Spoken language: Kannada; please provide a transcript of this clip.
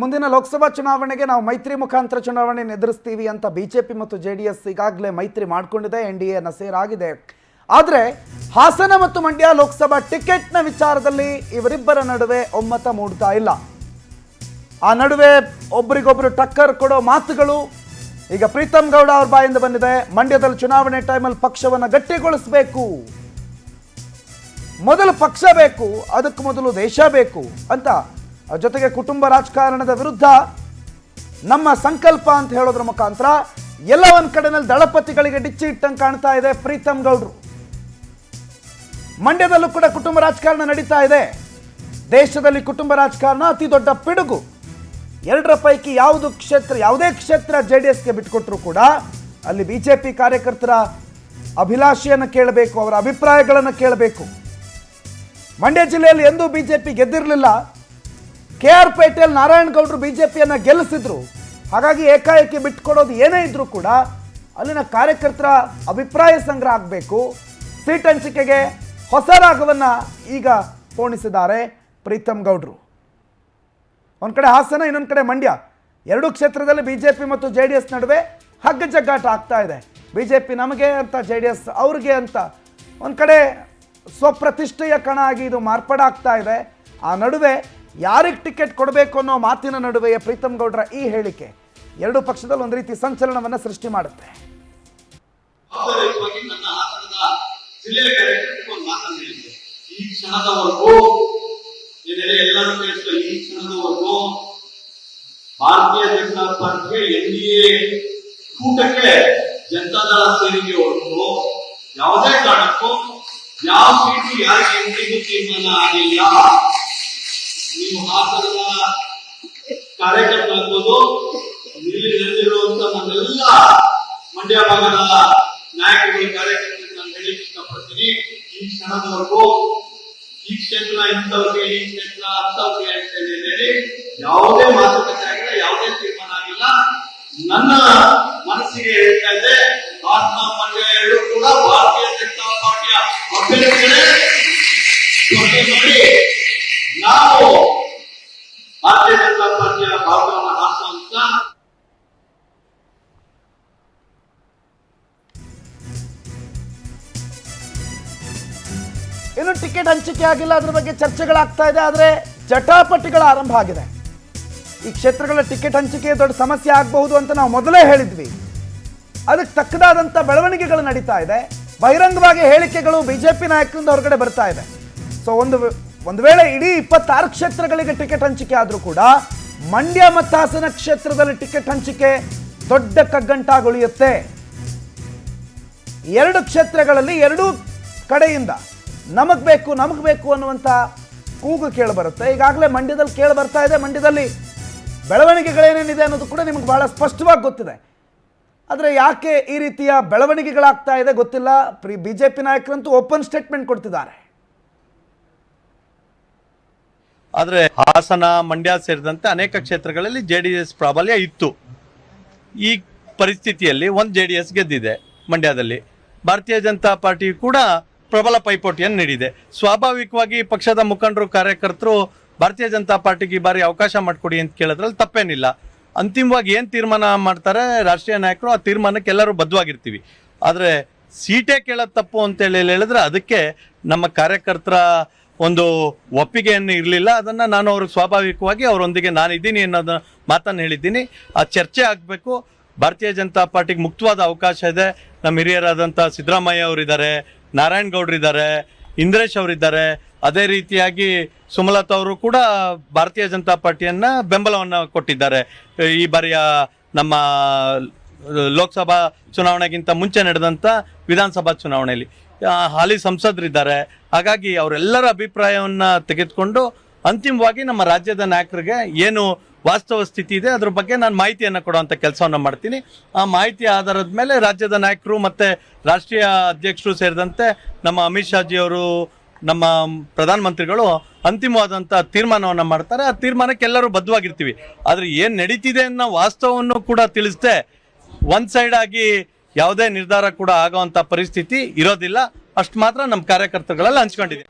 ಮುಂದಿನ ಲೋಕಸಭಾ ಚುನಾವಣೆಗೆ ನಾವು ಮೈತ್ರಿ ಮುಖಾಂತರ ಚುನಾವಣೆ ಎದುರಿಸ್ತೀವಿ ಅಂತ ಬಿಜೆಪಿ ಮತ್ತು ಜೆಡಿಎಸ್ ಈಗಾಗಲೇ ಮೈತ್ರಿ ಮಾಡಿಕೊಂಡಿದೆ, ಎನ್ಡಿಎ ಸೇರಾಗಿದೆ. ಆದರೆ ಹಾಸನ ಮತ್ತು ಮಂಡ್ಯ ಲೋಕಸಭಾ ಟಿಕೆಟ್ನ ವಿಚಾರದಲ್ಲಿ ಇವರಿಬ್ಬರ ನಡುವೆ ಒಮ್ಮತ ಮೂಡ್ತಾ ಇಲ್ಲ. ಆ ನಡುವೆ ಒಬ್ಬರಿಗೊಬ್ಬರು ಟಕ್ಕರ್ ಕೊಡೋ ಮಾತುಗಳು ಈಗ ಪ್ರೀತಮ್ ಗೌಡ ಅವ್ರ ಬಾಯಿಂದ ಬಂದಿದೆ. ಮಂಡ್ಯದಲ್ಲಿ ಚುನಾವಣೆ ಟೈಮಲ್ಲಿ ಪಕ್ಷವನ್ನು ಗಟ್ಟಿಗೊಳಿಸಬೇಕು, ಮೊದಲು ಪಕ್ಷ ಬೇಕು, ಅದಕ್ಕೆ ಮೊದಲು ದೇಶ ಬೇಕು ಅಂತ, ಜೊತೆಗೆ ಕುಟುಂಬ ರಾಜಕಾರಣದ ವಿರುದ್ಧ ನಮ್ಮ ಸಂಕಲ್ಪ ಅಂತ ಹೇಳೋದ್ರ ಮುಖಾಂತರ ಎಲ್ಲ ಒಂದ್ ಕಡೆನಲ್ಲಿ ದಳಪತಿಗಳಿಗೆ ಡಿಚ್ಚಿ ಇಟ್ಟಂಗೆ ಕಾಣ್ತಾ ಇದೆ ಪ್ರೀತಮ್ ಗೌಡ್ರು. ಮಂಡ್ಯದಲ್ಲೂ ಕೂಡ ಕುಟುಂಬ ರಾಜಕಾರಣ ನಡೀತಾ ಇದೆ. ದೇಶದಲ್ಲಿ ಕುಟುಂಬ ರಾಜಕಾರಣ ಅತಿ ದೊಡ್ಡ ಪಿಡುಗು. ಎರಡರ ಪೈಕಿ ಯಾವುದೇ ಕ್ಷೇತ್ರ ಜೆಡಿಎಸ್ಗೆ ಬಿಟ್ಕೊಟ್ರು ಕೂಡ ಅಲ್ಲಿ ಬಿಜೆಪಿ ಕಾರ್ಯಕರ್ತರ ಅಭಿಲಾಷೆಯನ್ನು ಕೇಳಬೇಕು, ಅವರ ಅಭಿಪ್ರಾಯಗಳನ್ನು ಕೇಳಬೇಕು. ಮಂಡ್ಯ ಜಿಲ್ಲೆಯಲ್ಲಿ ಎಂದೂ ಬಿಜೆಪಿ ಗೆದ್ದಿರಲಿಲ್ಲ. KR ಪೇಟೆಯಲ್ಲಿ ನಾರಾಯಣಗೌಡರು ಬಿಜೆಪಿಯನ್ನು ಗೆಲ್ಲಿಸಿದ್ರು. ಹಾಗಾಗಿ ಏಕಾಏಕಿ ಬಿಟ್ಕೊಡೋದು ಏನೇ ಇದ್ರೂ ಕೂಡ ಅಲ್ಲಿನ ಕಾರ್ಯಕರ್ತರ ಅಭಿಪ್ರಾಯ ಸಂಗ್ರಹ ಆಗಬೇಕು. ಸೀಟ್ ಹಂಚಿಕೆಗೆ ಹೊಸ ರಾಗವನ್ನು ಈಗ ಪೋಣಿಸಿದ್ದಾರೆ ಪ್ರೀತಮ್ ಗೌಡ್ರು. ಒಂದು ಕಡೆ ಹಾಸನ, ಇನ್ನೊಂದು ಕಡೆ ಮಂಡ್ಯ, ಎರಡೂ ಕ್ಷೇತ್ರದಲ್ಲಿ ಬಿಜೆಪಿ ಮತ್ತು JDS ನಡುವೆ ಹಗ್ಗ ಜಗ್ಗಾಟ ಆಗ್ತಾ ಇದೆ. ಬಿಜೆಪಿ ನಮಗೆ ಅಂತ, JDS ಅವ್ರಿಗೆ ಅಂತ. ಒಂದು ಕಡೆ ಸ್ವಪ್ರತಿಷ್ಠೆಯ ಕಣ ಆಗಿ ಇದು ಮಾರ್ಪಾಡಾಗ್ತಾ ಇದೆ. ಆ ನಡುವೆ ಯಾರಿಗೆ ಟಿಕೆಟ್ ಕೊಡಬೇಕು ಅನ್ನೋ ಮಾತಿನ ನಡುವೆಯೇ ಪ್ರೀತಮ್ ಗೌಡ್ರ ಈ ಹೇಳಿಕೆ ಎರಡೂ ಪಕ್ಷದಲ್ಲಿ ಒಂದು ರೀತಿ ಸಂಚಲನವನ್ನು ಸೃಷ್ಟಿ ಮಾಡುತ್ತೆ. ಈ ಕ್ಷಣದವರೆಗೂ ಭಾರತೀಯ ಜನತಾ ಪಾರ್ಟಿಗೆ NDA ಕೂಟಕ್ಕೆ ಜನತಾದಳ ಸೇರಿಗೆ ಹೊರತು ಯಾವುದೇ ಕಾರಣಕ್ಕೂ ಯಾವ ಸೀಟು ಯಾರಿಗೆ ಎಂದಿಗೂ ತೀರ್ಮಾನ ಆಗಿಲ್ಲ. ನೀವು ಹಾಸನದ ಕಾರ್ಯಕರ್ತ ಆಗ್ಬೋದು, ಇಲ್ಲಿ ನೆಲೆಸಿರುವಂತ ನಮ್ಮೆಲ್ಲ ಮಂಡ್ಯ ಭಾಗದ ನಾಯಕರುಗಳ ಕಾರ್ಯಕರ್ತರಿಗೆ ನಾನು ಹೇಳಲಿಕ್ಕೆ ಇಷ್ಟಪಡ್ತೀನಿ. ಈ ಕ್ಷಣದವರೆಗೂ ಈ ಕ್ಷೇತ್ರ ಇಂಥವ್ರಿಗೆ, ಈ ಕ್ಷೇತ್ರ ಅಂತವ್ರಿಗೆ ಅಂತ ಹೇಳಿ ಯಾವುದೇ ಮಾತುಕತೆ ಆಗಿಲ್ಲ, ಯಾವುದೇ ತೀರ್ಮಾನ ಆಗಿಲ್ಲ. ನನ್ನ ಮನಸ್ಸಿಗೆ ಹೇಳ್ತಾ ಇದೆ, ಹಾಸನ ಮಂಡ್ಯ ಎರಡು ಕೂಡ ಭಾರತೀಯ ಜನತಾ ಪಾರ್ಟಿಯ ಅಭ್ಯರ್ಥಿಗಳೇ. ನೋಡಿ, ನಾವು ಭಾರತೀಯ ಜನತಾ ಪಾರ್ಟಿಯ ಭಾಗವನ್ನು ಹಾಸುವಂತ ಇನ್ನು ಟಿಕೆಟ್ ಹಂಚಿಕೆ ಆಗಿಲ್ಲ, ಅದ್ರ ಬಗ್ಗೆ ಚರ್ಚೆಗಳಾಗ್ತಾ ಇದೆ. ಆದರೆ ಜಟಾಪಟಿಗಳ ಆರಂಭ ಆಗಿದೆ. ಈ ಕ್ಷೇತ್ರಗಳ ಟಿಕೆಟ್ ಹಂಚಿಕೆ ದೊಡ್ಡ ಸಮಸ್ಯೆ ಆಗಬಹುದು ಅಂತ ನಾವು ಮೊದಲೇ ಹೇಳಿದ್ವಿ. ಅದಕ್ಕೆ ತಕ್ಕದಾದಂಥ ಬೆಳವಣಿಗೆಗಳು ನಡೀತಾ ಇದೆ. ಬಹಿರಂಗವಾಗಿ ಹೇಳಿಕೆಗಳು ಬಿಜೆಪಿ ನಾಯಕರಿಂದ ಹೊರಗಡೆ ಬರ್ತಾ ಇದೆ. ಸೊ ಒಂದು ವೇಳೆ ಇಡೀ 26 ಕ್ಷೇತ್ರಗಳಿಗೆ ಟಿಕೆಟ್ ಹಂಚಿಕೆ ಆದರೂ ಕೂಡ ಮಂಡ್ಯ ಮತ್ತು ಹಾಸನ ಕ್ಷೇತ್ರದಲ್ಲಿ ಟಿಕೆಟ್ ಹಂಚಿಕೆ ದೊಡ್ಡ ಕಗ್ಗಂಟಾಗುಳಿಯುತ್ತೆ. ಎರಡು ಕ್ಷೇತ್ರಗಳಲ್ಲಿ ಎರಡೂ ಕಡೆಯಿಂದ ನಮಗ್ ಬೇಕು ಅನ್ನುವಂಥ ಕೂಗು ಕೇಳಿಬರುತ್ತೆ. ಈಗಾಗಲೇ ಮಂಡ್ಯದಲ್ಲಿ ಕೇಳಿ ಬರ್ತಾ ಇದೆ. ಮಂಡ್ಯದಲ್ಲಿ ಬೆಳವಣಿಗೆಗಳೇನೇನಿದೆ ಅನ್ನೋದು ಕೂಡ ನಿಮಗೆ ಬಹಳ ಸ್ಪಷ್ಟವಾಗಿ ಗೊತ್ತಿದೆ. ಆದರೆ ಯಾಕೆ ಈ ರೀತಿಯ ಬೆಳವಣಿಗೆಗಳಾಗ್ತಾ ಇದೆ ಗೊತ್ತಿಲ್ಲ. ಬಿಜೆಪಿ ನಾಯಕರಂತೂ ಓಪನ್ ಸ್ಟೇಟ್ಮೆಂಟ್ ಕೊಡ್ತಿದ್ದಾರೆ. ಆದರೆ ಹಾಸನ, ಮಂಡ್ಯ ಸೇರಿದಂತೆ ಅನೇಕ ಕ್ಷೇತ್ರಗಳಲ್ಲಿ JDS ಪ್ರಾಬಲ್ಯ ಇತ್ತು. ಈ ಪರಿಸ್ಥಿತಿಯಲ್ಲಿ ಒಂದು JDS ಗೆದ್ದಿದೆ. ಮಂಡ್ಯದಲ್ಲಿ ಭಾರತೀಯ ಜನತಾ ಪಾರ್ಟಿ ಕೂಡ ಪ್ರಬಲ ಪೈಪೋಟಿಯನ್ನು ನೀಡಿದೆ. ಸ್ವಾಭಾವಿಕವಾಗಿ ಪಕ್ಷದ ಮುಖಂಡರು, ಕಾರ್ಯಕರ್ತರು ಭಾರತೀಯ ಜನತಾ ಪಾರ್ಟಿಗೆ ಈ ಬಾರಿ ಅವಕಾಶ ಮಾಡಿಕೊಡಿ ಅಂತ ಕೇಳೋದ್ರಲ್ಲಿ ತಪ್ಪೇನಿಲ್ಲ. ಅಂತಿಮವಾಗಿ ಏನು ತೀರ್ಮಾನ ಮಾಡ್ತಾರೆ ರಾಷ್ಟ್ರೀಯ ನಾಯಕರು, ಆ ತೀರ್ಮಾನಕ್ಕೆ ಎಲ್ಲರೂ ಬದ್ಧವಾಗಿರ್ತೀವಿ. ಆದರೆ ಸೀಟೇ ಕೇಳೋದು ತಪ್ಪು ಅಂತೇಳಿ ಹೇಳಿದ್ರೆ ಅದಕ್ಕೆ ನಮ್ಮ ಕಾರ್ಯಕರ್ತರ ಒಂದು ಒಪ್ಪಿಗೆಯನ್ನು ಇರಲಿಲ್ಲ. ಅದನ್ನು ನಾನು ಅವ್ರಿಗೆ ಸ್ವಾಭಾವಿಕವಾಗಿ ಅವರೊಂದಿಗೆ ನಾನಿದ್ದೀನಿ ಅನ್ನೋದು ಮಾತನ್ನು ಹೇಳಿದ್ದೀನಿ. ಆ ಚರ್ಚೆ ಆಗಬೇಕು. ಭಾರತೀಯ ಜನತಾ ಪಾರ್ಟಿಗೆ ಮುಕ್ತವಾದ ಅವಕಾಶ ಇದೆ. ನಮ್ಮ ಹಿರಿಯರಾದಂಥ ಸಿದ್ದರಾಮಯ್ಯ ಅವರಿದ್ದಾರೆ, ನಾರಾಯಣಗೌಡರಿದ್ದಾರೆ, ಇಂದ್ರೇಶ್ ಅವರಿದ್ದಾರೆ. ಅದೇ ರೀತಿಯಾಗಿ ಸುಮಲತಾ ಅವರು ಕೂಡ ಭಾರತೀಯ ಜನತಾ ಪಾರ್ಟಿಯನ್ನು ಬೆಂಬಲವನ್ನು ಕೊಟ್ಟಿದ್ದಾರೆ. ಈ ಬಾರಿಯ ನಮ್ಮ ಲೋಕಸಭಾ ಚುನಾವಣೆಗಿಂತ ಮುಂಚೆ ನಡೆದಂಥ ವಿಧಾನಸಭಾ ಚುನಾವಣೆಯಲ್ಲಿ ಹಾಲಿ ಸಂಸದರಿದ್ದಾರೆ. ಹಾಗಾಗಿ ಅವರೆಲ್ಲರ ಅಭಿಪ್ರಾಯವನ್ನು ತೆಗೆದುಕೊಂಡು ಅಂತಿಮವಾಗಿ ನಮ್ಮ ರಾಜ್ಯದ ನಾಯಕರಿಗೆ ಏನು ವಾಸ್ತವ ಸ್ಥಿತಿ ಇದೆ ಅದ್ರ ಬಗ್ಗೆ ನಾನು ಮಾಹಿತಿಯನ್ನು ಕೊಡುವಂಥ ಕೆಲಸವನ್ನು ಮಾಡ್ತೀನಿ. ಆ ಮಾಹಿತಿ ಆಧಾರದ ಮೇಲೆ ರಾಜ್ಯದ ನಾಯಕರು ಮತ್ತು ರಾಷ್ಟ್ರೀಯ ಅಧ್ಯಕ್ಷರು ಸೇರಿದಂತೆ ನಮ್ಮ ಅಮಿತ್ ಶಾಜಿ ಅವರು, ನಮ್ಮ ಪ್ರಧಾನಮಂತ್ರಿಗಳು ಅಂತಿಮವಾದಂಥ ತೀರ್ಮಾನವನ್ನು ಮಾಡ್ತಾರೆ. ಆ ತೀರ್ಮಾನಕ್ಕೆ ಎಲ್ಲರೂ ಬದ್ಧವಾಗಿರ್ತೀವಿ. ಆದರೆ ಏನು ನಡೀತಿದೆ ಅನ್ನೋ ವಾಸ್ತವವನ್ನು ಕೂಡ ತಿಳಿಸ್ದೆ ಒನ್ ಸೈಡ್ ಆಗಿ ಯಾವುದೇ ನಿರ್ಧಾರ ಕೂಡ ಆಗುವಂಥ ಪರಿಸ್ಥಿತಿ ಇರೋದಿಲ್ಲ. ಅಷ್ಟು ಮಾತ್ರ ನಮ್ಮ ಕಾರ್ಯಕರ್ತರುಗಳಲ್ಲಿ ಹಂಚ್ಕೊಂಡಿದ್ದೀವಿ.